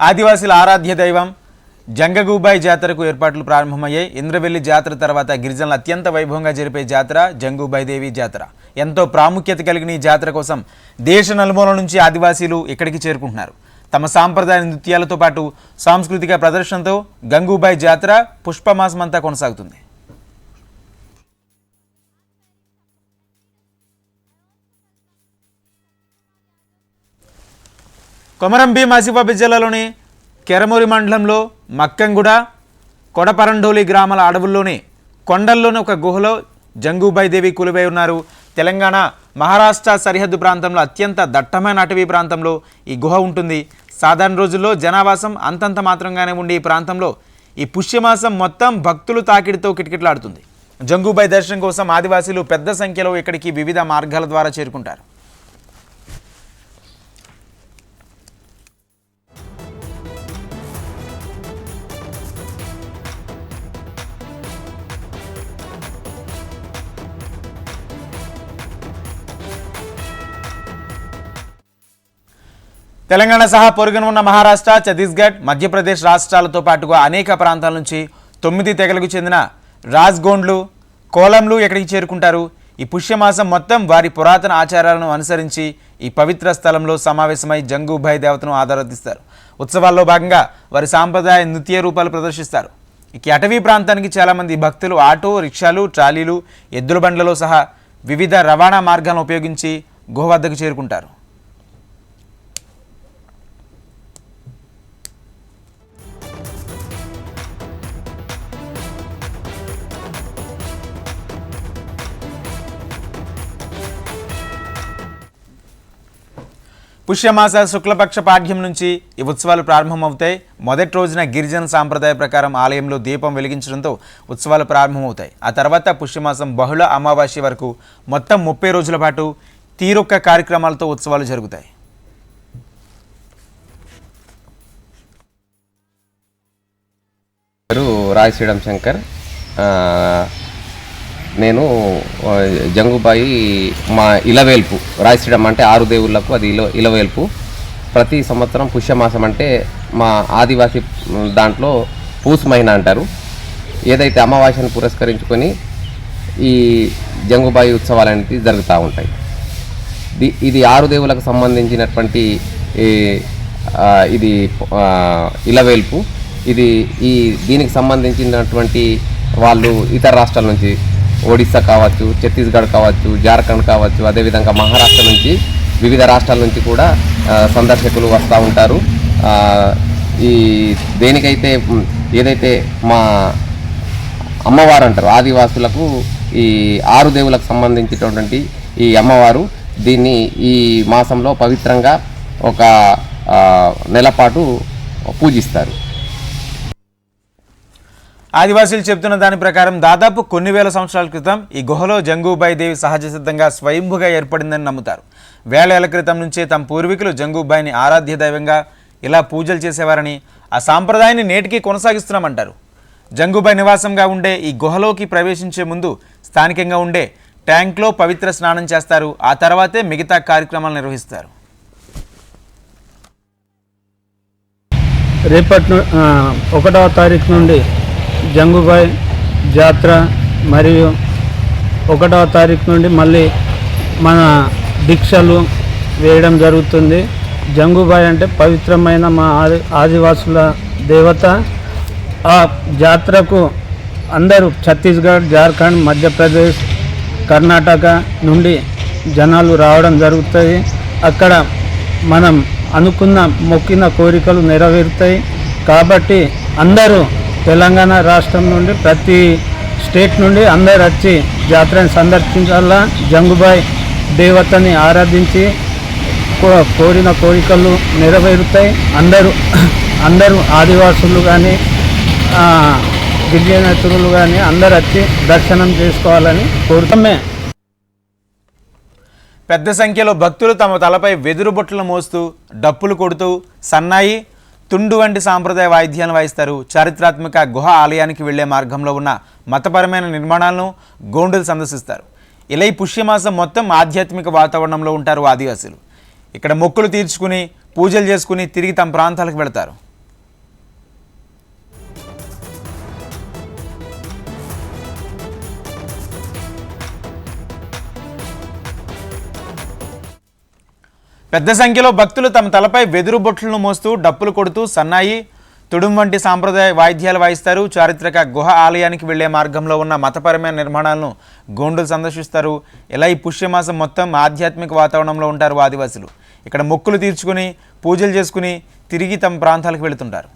ఆదివాసీల ఆరాధ్య దైవం జంగగూబాయి జాతరకు ఏర్పాట్లు ప్రారంభమయ్యాయి. ఇంద్రవెల్లి జాతర తర్వాత గిరిజనులు అత్యంత వైభవంగా జరిపే జాతర జంగూబాయి దేవి జాతర. ఎంతో ప్రాముఖ్యత కలిగిన ఈ జాతర కోసం దేశ నలుమూలల నుంచి ఆదివాసీలు ఇక్కడికి చేరుకుంటున్నారు. తమ సాంప్రదాయ నృత్యాలతో పాటు సాంస్కృతిక ప్రదర్శనతో గంగూబాయి జాతర పుష్పమాసమంతా కొనసాగుతుంది. కొమరం భీం ఆసిఫాబాద్ జిల్లాలోని కెరమూరి మండలంలో మక్కంగూడ కొడపరండోలి గ్రామాల అడవుల్లోని కొండల్లోని ఒక గుహలో జంగూబాయి దేవి కొలువై ఉన్నారు. తెలంగాణ మహారాష్ట్ర సరిహద్దు ప్రాంతంలో అత్యంత దట్టమైన అటవీ ప్రాంతంలో ఈ గుహ ఉంటుంది. సాధారణ రోజుల్లో జనావాసం అంతంత మాత్రంగానే ఉండే ఈ ప్రాంతంలో ఈ పుష్యమాసం మొత్తం భక్తులు తాకిడితో కిటకిటలాడుతుంది. జంగూబాయి దర్శనం కోసం ఆదివాసీలు పెద్ద సంఖ్యలో ఇక్కడికి వివిధ మార్గాల ద్వారా చేరుకుంటారు. తెలంగాణ సహా పొరుగున ఉన్న మహారాష్ట్ర, ఛత్తీస్గఢ్, మధ్యప్రదేశ్ రాష్ట్రాలతో పాటుగా అనేక ప్రాంతాల నుంచి 9 తెగలకు చెందిన రాజ్గోండ్లు, కోలంలు ఇక్కడికి చేరుకుంటారు. ఈ పుష్యమాసం మొత్తం వారి పురాతన ఆచారాలను అనుసరించి ఈ పవిత్ర స్థలంలో సమావేశమై జంగూబాయి దేవతను ఆరాధిస్తారు. ఉత్సవాల్లో భాగంగా వారి సాంప్రదాయ నృత్య రూపాలు ప్రదర్శిస్తారు. ఈ అటవీ ప్రాంతానికి చాలామంది భక్తులు ఆటో రిక్షాలు, ట్రాలీలు, ఎద్దుల బండ్లలో సహా వివిధ రవాణా మార్గాలను ఉపయోగించి గుహ వద్దకు చేరుకుంటారు. పుష్యమాస శుక్లపక్ష పాఠ్యం నుంచి ఈ ఉత్సవాలు ప్రారంభమవుతాయి. మొదటి రోజున గిరిజన సాంప్రదాయ ప్రకారం ఆలయంలో దీపం వెలిగించడంతో ఉత్సవాలు ప్రారంభమవుతాయి. ఆ తర్వాత పుష్యమాసం బహుళ అమావాస్య వరకు మొత్తం 30 రోజుల పాటు తీరొక్క కార్యక్రమాలతో ఉత్సవాలు జరుగుతాయి. రాయ్ శ్రీరామ్ శంకర్. నేను జంగూబాయి మా ఇలవేల్పు, రాయ్ శ్రీరామ్ అంటే 6 దేవుళ్లకు అది ఇలవేల్పు. ప్రతి సంవత్సరం పుష్యమాసం అంటే మా ఆదివాసీ దాంట్లో పూస్ మహిన అంటారు. ఏదైతే అమావాస్యను పురస్కరించుకొని ఈ జంగూబాయి ఉత్సవాలు అనేది జరుగుతూ ఉంటాయి. ఇది 6 దేవులకు సంబంధించినటువంటి ఇది ఇలవేల్పు. దీనికి సంబంధించినటువంటి వాళ్ళు ఇతర రాష్ట్రాల నుంచి, ఒడిస్సా కావచ్చు, ఛత్తీస్గఢ్ కావచ్చు, జార్ఖండ్ కావచ్చు, అదేవిధంగా మహారాష్ట్ర నుంచి, వివిధ రాష్ట్రాల నుంచి కూడా సందర్శకులు వస్తూ ఉంటారు. దేనికైతే ఏదైతే మా అమ్మవారు అంటారు, ఆదివాసులకు ఈ 6 దేవులకు సంబంధించినటువంటి ఈ అమ్మవారు దీన్ని ఈ మాసంలో పవిత్రంగా ఒక నెలపాటు పూజిస్తారు. ఆదివాసీలు చెబుతున్న దాని ప్రకారం దాదాపు కొన్ని వేల సంవత్సరాల క్రితం ఈ గుహలో జంగూబాయి దేవి సహజ సిద్ధంగా స్వయంభుగా ఏర్పడిందని నమ్ముతారు. వేల క్రితం నుంచే తమ పూర్వీకులు జంగూబాయిని ఆరాధ్య దైవంగా ఇలా పూజలు చేసేవారని, ఆ సాంప్రదాయాన్ని నేటికి కొనసాగిస్తున్నామంటారు. జంగూబాయి నివాసంగా ఉండే ఈ గుహలోకి ప్రవేశించే ముందు స్థానికంగా ఉండే ట్యాంక్లో పవిత్ర స్నానం చేస్తారు. ఆ తర్వాతే మిగతా కార్యక్రమాలు నిర్వహిస్తారు. రేపటి 1వ తారీఖు నుండి జంగూబాయి జాతర, మరియు 1వ తారీఖు నుండి మళ్ళీ మన దీక్షలు వేయడం జరుగుతుంది. జంగూబాయి అంటే పవిత్రమైన మా ఆదివాసుల దేవత. ఆ జాతరకు అందరూ ఛత్తీస్గఢ్, జార్ఖండ్, మధ్యప్రదేశ్, కర్ణాటక నుండి జనాలు రావడం జరుగుతుంది. అక్కడ మనం అనుకున్న మొక్కిన కోరికలు నెరవేరుతాయి. కాబట్టి అందరూ తెలంగాణ రాష్ట్రం నుండి, ప్రతి స్టేట్ నుండి అందరు వచ్చి జాతరని సందర్శించాలా. జంగూబాయి దేవతని ఆరాధించి కోరిన కోరికలు నెరవేరుతాయి. అందరూ ఆదివాసులు కానీ గిరిజనేతరులు కానీ అందరు వచ్చి దర్శనం చేసుకోవాలని కోరుతామే. పెద్ద సంఖ్యలో భక్తులు తమ తలపై వెదురు బొట్టలు మోస్తూ డప్పులు కొడుతూ సన్నాయి, తుండు వంటి సాంప్రదాయ వాయిద్యాలను వాయిస్తారు. చారిత్రాత్మక గుహ ఆలయానికి వెళ్లే మార్గంలో ఉన్న మతపరమైన నిర్మాణాలను గోండులు సందర్శిస్తారు. ఇలా ఈ పుష్యమాసం మొత్తం ఆధ్యాత్మిక వాతావరణంలో ఉంటారు ఆదివాసీలు. ఇక్కడ మొక్కులు తీర్చుకుని పూజలు చేసుకుని తిరిగి తమ ప్రాంతాలకు వెళతారు. పెద్ద సంఖ్యలో భక్తులు తమ తలపై వెదురు బొట్లను మోస్తూ డప్పులు కొడుతూ సన్నాయి తుడుం వంటి సాంప్రదాయ వాయిద్యాలు వాయిస్తారు. చారిత్రక గుహ ఆలయానికి వెళ్లే మార్గంలో ఉన్న మతపరమైన నిర్మాణాలను గోండులు సందర్శిస్తారు. ఇలా ఈ పుష్యమాసం మొత్తం ఆధ్యాత్మిక వాతావరణంలో ఉంటారు ఆదివాసులు. ఇక్కడ మొక్కులు తీర్చుకుని పూజలు చేసుకుని తిరిగి తమ ప్రాంతాలకు వెళుతుంటారు.